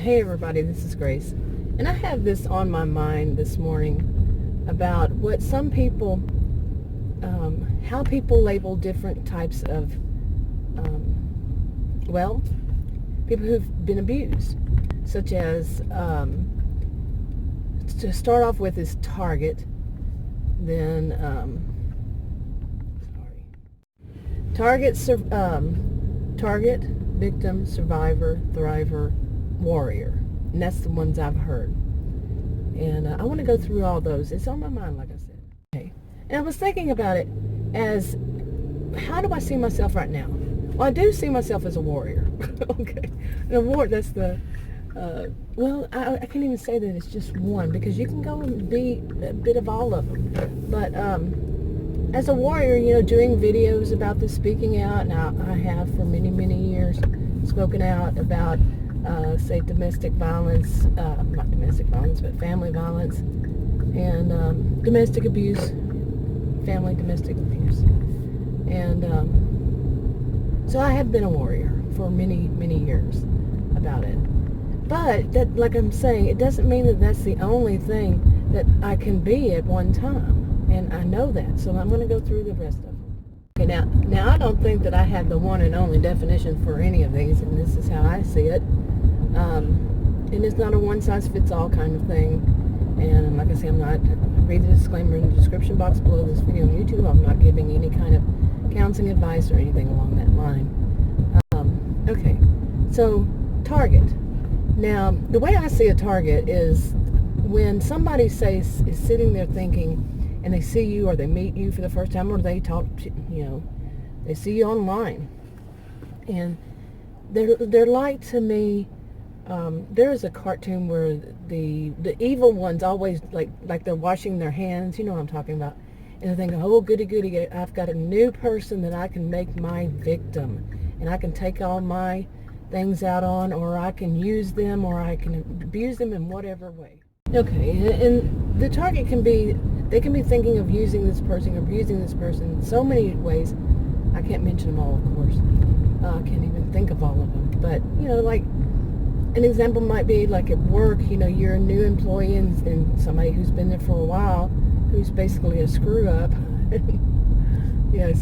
Hey everybody, this is Grace, and I have this on my mind this morning about what some people, how people label different types of, people who've been abused, such as, to start off with is target, then, target, victim, survivor, thriver, warrior. And that's the ones I've heard. And I want to go through all those. It's on my mind, like I said. Okay. And I was thinking about it as, how do I see myself right now? Well, I do see myself as a warrior. Okay. And a war, that's the, I can't even say that it's just one, because you can go and be a bit of all of them. But as a warrior, doing videos about this, speaking out, and I have for many, many years spoken out about, say, domestic violence, not domestic violence, but family violence, and domestic abuse, family domestic abuse. And so I have been a warrior for many, many years about it. But, that, like I'm saying, it doesn't mean that that's the only thing that I can be at one time. And I know that, so I'm going to go through the rest of them. Okay, now I don't think that I have the one and only definition for any of these, and this is how I see it. And it's not a one-size-fits-all kind of thing. And like I say, read the disclaimer in the description box below this video on YouTube. I'm not giving any kind of counseling advice or anything along that line. Okay, so target. Now, the way I see a target is when somebody is sitting there thinking, and they see you or they meet you for the first time, or they talk to, they see you online, and they're like, to me, there is a cartoon where the evil ones always like they're washing their hands, you know what I'm talking about, and they're thinking, oh goody goody, I've got a new person that I can make my victim, and I can take all my things out on, or I can use them, or I can abuse them in whatever way. Okay, and the target they can be thinking of using this person or abusing this person in so many ways. I can't mention them all, of course. I can't even think of all of them. But, like an example might be like at work, you're a new employee and somebody who's been there for a while, who's basically a screw up.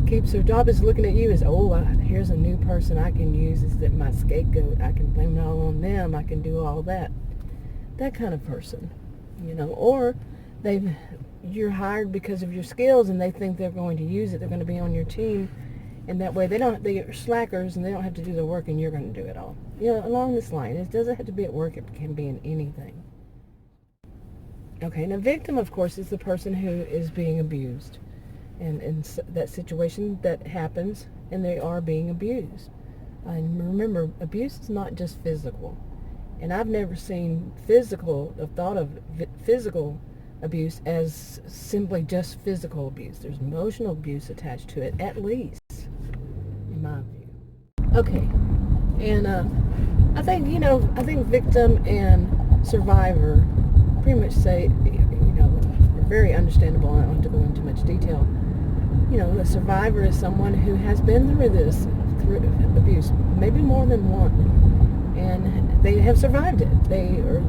Keeps their job, is looking at you as, here's a new person I can use as my scapegoat. I can blame it all on them. I can do all that. That kind of person, or you're hired because of your skills, and they think they're going to use it. They're going to be on your team, and that way they're slackers, and they don't have to do the work, and you're going to do it all. Along this line. It doesn't have to be at work. It can be in anything. Okay, and a victim, of course, is the person who is being abused, and that situation that happens, and they are being abused. And remember, abuse is not just physical. And I've never seen thought of physical abuse as simply just physical abuse. There's emotional abuse attached to it, at least, in my view. Okay, and I think victim and survivor pretty much say, are very understandable. I don't have to go into much detail. A survivor is someone who has been through abuse, maybe more than one. And they have survived it. They are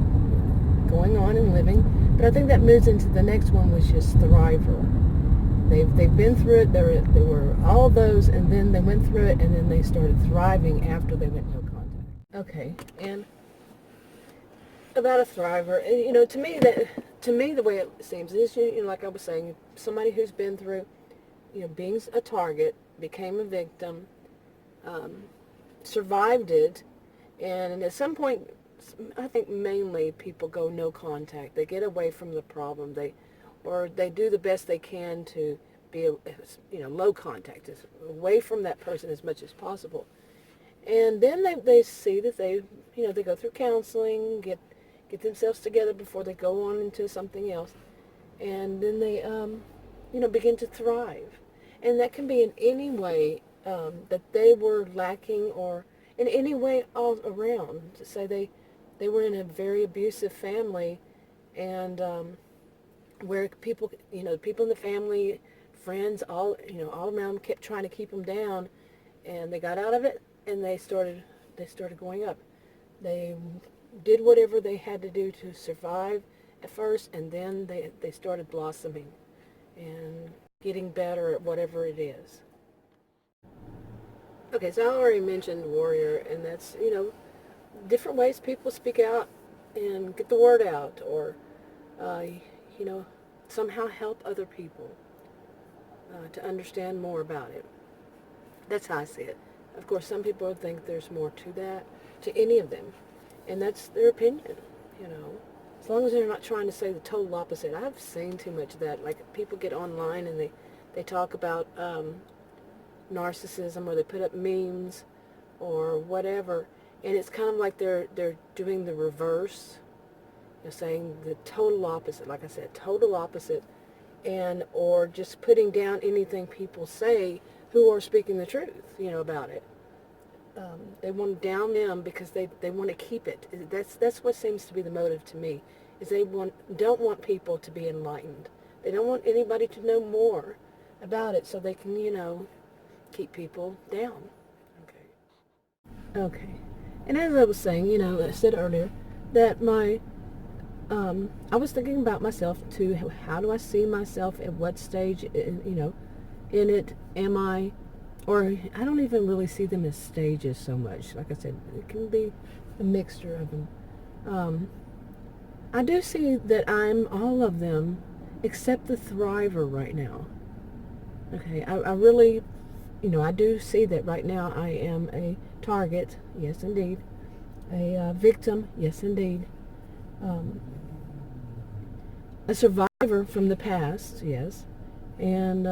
going on and living. But I think that moves into the next one, which is thriver. They've been through it. They were all of those, and then they went through it, and then they started thriving after they went no contact. Okay, and about a thriver, to me the way it seems is, like I was saying, somebody who's been through, being a target, became a victim, survived it. And at some point, I think mainly people go no contact. They get away from the problem. They do the best they can to be, low contact, away from that person as much as possible. And then they see that they go through counseling, get themselves together before they go on into something else, and then they begin to thrive. And that can be in any way that they were lacking, or in any way all around. To say they were in a very abusive family, and where people in the family, friends, all around kept trying to keep them down, and they got out of it, and they started going up. They did whatever they had to do to survive at first, and then they started blossoming and getting better at whatever it is. Okay, so I already mentioned warrior, and that's, different ways people speak out and get the word out, or, somehow help other people to understand more about it. That's how I see it. Of course, some people think there's more to that, to any of them, and that's their opinion, As long as they're not trying to say the total opposite. I've seen too much of that. Like, people get online and they talk about narcissism, or they put up memes or whatever, and it's kind of like they're doing the reverse, saying the total opposite, like I said, total opposite, and or just putting down anything people say who are speaking the truth, about it. They want to down them because they want to keep it. That's what seems to be the motive to me, is they don't want people to be enlightened. They don't want anybody to know more about it, so they can, keep people down. Okay. And as I was saying, I said earlier that I was thinking about myself too. How do I see myself? At what stage, in it am I? Or I don't even really see them as stages so much. Like I said, it can be a mixture of them. I do see that I'm all of them except the thriver right now. Okay, I really, I do see that right now I am a target, yes indeed. A victim, yes indeed. A survivor from the past, yes. And,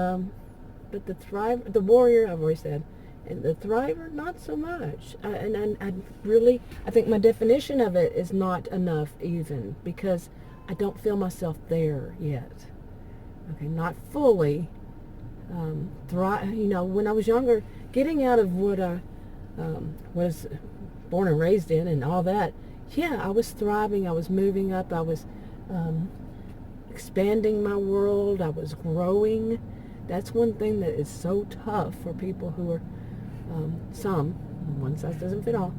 but the warrior, I've already said, and the thriver, not so much. I think my definition of it is not enough even, because I don't feel myself there yet. Okay, not fully. When I was younger, getting out of what I was born and raised in and all that, yeah, I was thriving, I was moving up, I was expanding my world, I was growing. That's one thing that is so tough for people who are, one size doesn't fit all,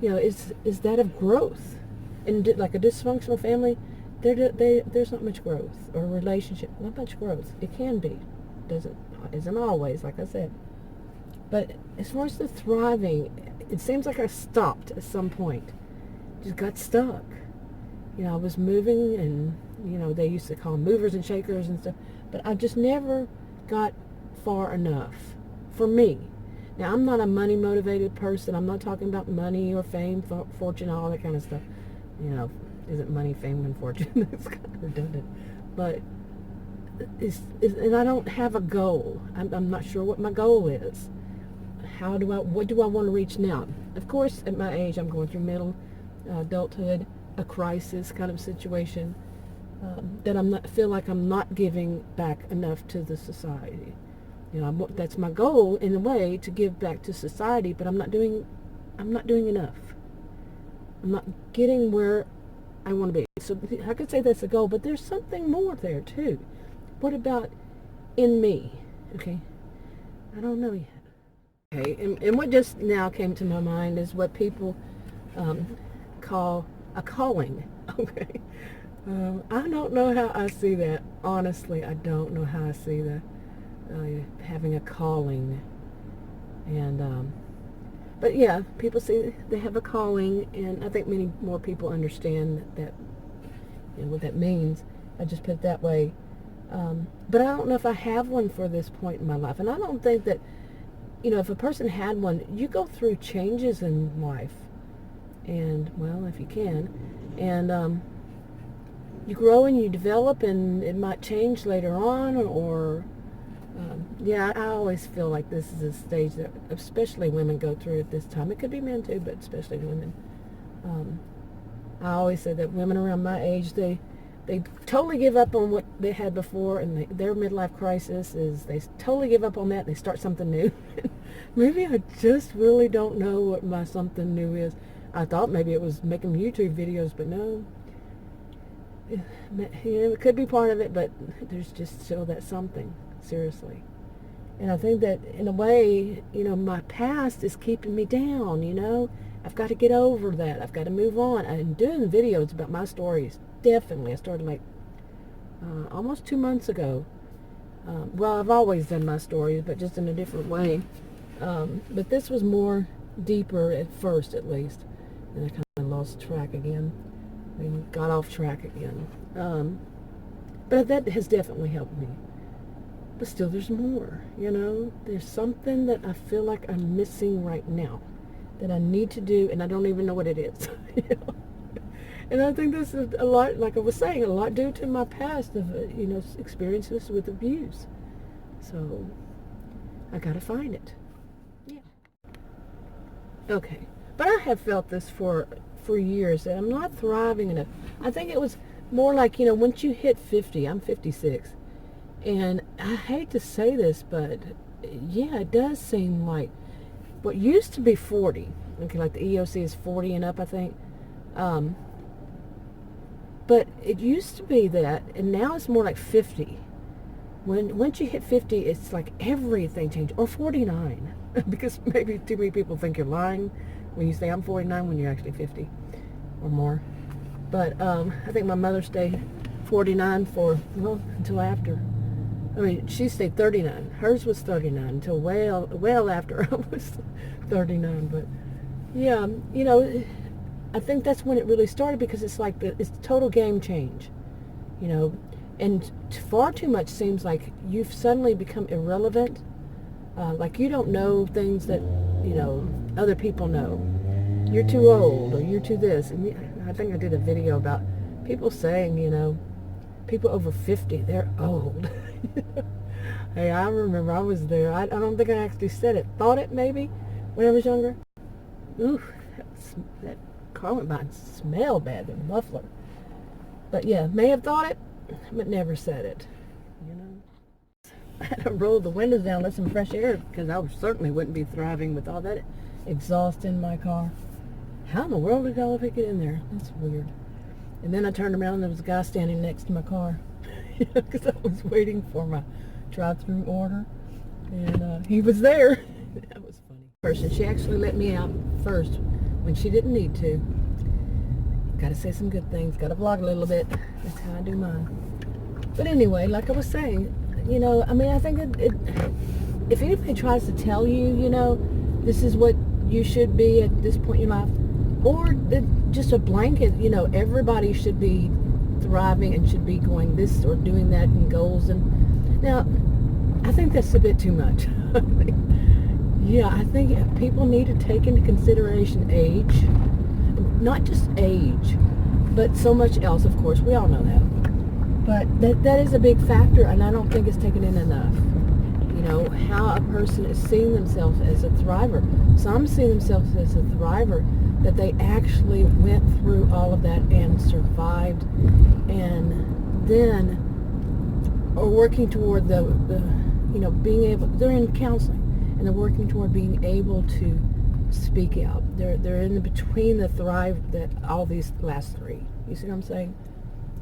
is that of growth. And like a dysfunctional family, there's not much growth, or a relationship, not much growth. It can be, isn't always, like I said. But as far as the thriving, it seems like I stopped at some point. Just got stuck. I was moving, and, they used to call them movers and shakers and stuff, but I just never got far enough for me. Now, I'm not a money-motivated person. I'm not talking about money or fame, fortune, all that kind of stuff. Isn't money, fame, and fortune? It's kind of redundant. But, and I don't have a goal. I'm not sure what my goal is. What do I want to reach now? Of course, at my age, I'm going through middle adulthood, a crisis kind of situation, that feel like I'm not giving back enough to the society. That's my goal in a way, to give back to society, but I'm not doing enough. I'm not getting where I want to be. So I could say that's a goal, but there's something more there too. What about in me? Okay, I don't know yet. Okay, and what just now came to my mind is what people call a calling. Okay, I don't know how I see that. Honestly, I don't know how I see that, having a calling. And but yeah, people say they have a calling, and I think many more people understand that, what that means. I just put it that way. But I don't know if I have one for this point in my life. And I don't think that, if a person had one, you go through changes in life. And, well, if you can. And you grow and you develop, and it might change later on, or yeah, I always feel like this is a stage that especially women go through at this time. It could be men too, but especially women. I always say that women around my age, they totally give up on what they had before, and their midlife crisis is they totally give up on that and they start something new. Maybe I just really don't know what my something new is. I thought maybe it was making YouTube videos, but no. It could be part of it, but there's just still that something, seriously. And I think that in a way, my past is keeping me down, I've got to get over that. I've got to move on. And doing videos about my stories, definitely. I started like almost 2 months ago. Well, I've always done my stories, but just in a different way. But this was more deeper at first, at least. And I kind of lost track again. I mean, got off track again. But that has definitely helped me. But still, there's more, you know. There's something that I feel like I'm missing right now that I need to do, and I don't even know what it is. You know? And I think this is a lot, like I was saying, a lot due to my past of, you know, experiences with abuse. So I got to find it. Yeah. Okay. But I have felt this for years, that I'm not thriving enough. I think it was more like, you know, once you hit 50, I'm 56, and I hate to say this, but yeah, it does seem like what used to be 40, okay, like the EOC is 40 and up, I think, but it used to be that, and now it's more like 50. Once you hit 50, it's like everything changed, or 49, because maybe too many people think you're lying when you say I'm 49 when you're actually 50 or more. But I think my mother stayed 49 for, well, until after. I mean, she stayed 39. Hers was 39 until well after I was 39. But yeah, you know, I think that's when it really started, because it's like it's a total game change, you know, and far too much seems like you've suddenly become irrelevant. Like you don't know things that, you know, other people know. You're too old, or you're too this. And I think I did a video about people saying, you know, people over 50, they're old. Hey, I remember I was there. I don't think I actually said it. Thought it maybe when I was younger. Ooh, that car went by and smelled bad, the muffler. But yeah, may have thought it, but never said it, you know. I had to roll the windows down, let some fresh air, because I certainly wouldn't be thriving with all that exhaust in my car. How in the world did all of it get in there? That's weird. And then I turned around and there was a guy standing next to my car, because I was waiting for my drive-through order, and he was there. That was funny. Person, she actually let me out first when she didn't need to. Got to say some good things. Got to vlog a little bit. That's how I do mine. But anyway, like I was saying, you know, I mean, I think if anybody tries to tell you, you know, this is what you should be at this point in your life, or just a blanket, you know, everybody should be thriving and should be going this or doing that and goals. And now, I think that's a bit too much. Yeah, I think people need to take into consideration age, not just age, but so much else, of course. We all know that. But that is a big factor, and I don't think it's taken in enough. You know, how a person is seeing themselves as a thriver. Some see themselves as a thriver, that they actually went through all of that and survived, and then are working toward the you know, being able, they're in counseling, and they're working toward being able to speak out. They're in between the thrive, that all these last three. You see what I'm saying?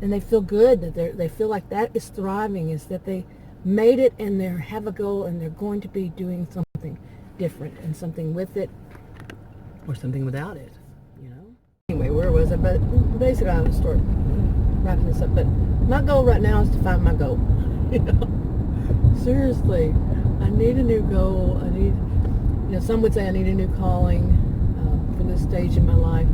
And they feel good, that they feel like that is thriving, is that they made it and they have a goal and they're going to be doing something different and something with it or something without it, you know? Anyway, where was I? But basically I would start wrapping this up. But my goal right now is to find my goal. You know? Seriously, I need a new goal. I need, you know, some would say I need a new calling for this stage in my life.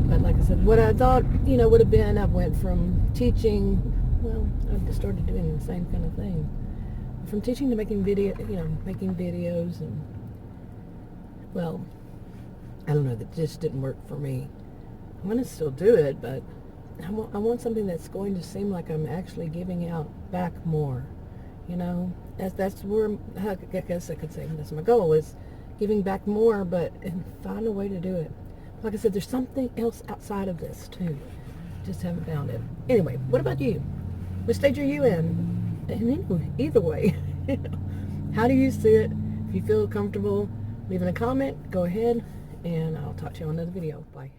But like I said, what I thought, you know, would have been, I went from teaching, well, I just started doing the same kind of thing. From teaching to making making videos, and, well, I don't know, that just didn't work for me. I'm going to still do it, but I want something that's going to seem like I'm actually giving out back more, you know? That's where, I guess I could say that's my goal, is giving back more, but and find a way to do it. Like I said, there's something else outside of this, too. Just haven't found it. Anyway, what about you? What stage are you in? And anyway, either way, you know, how do you see it? If you feel comfortable leaving a comment, go ahead, and I'll talk to you on another video. Bye.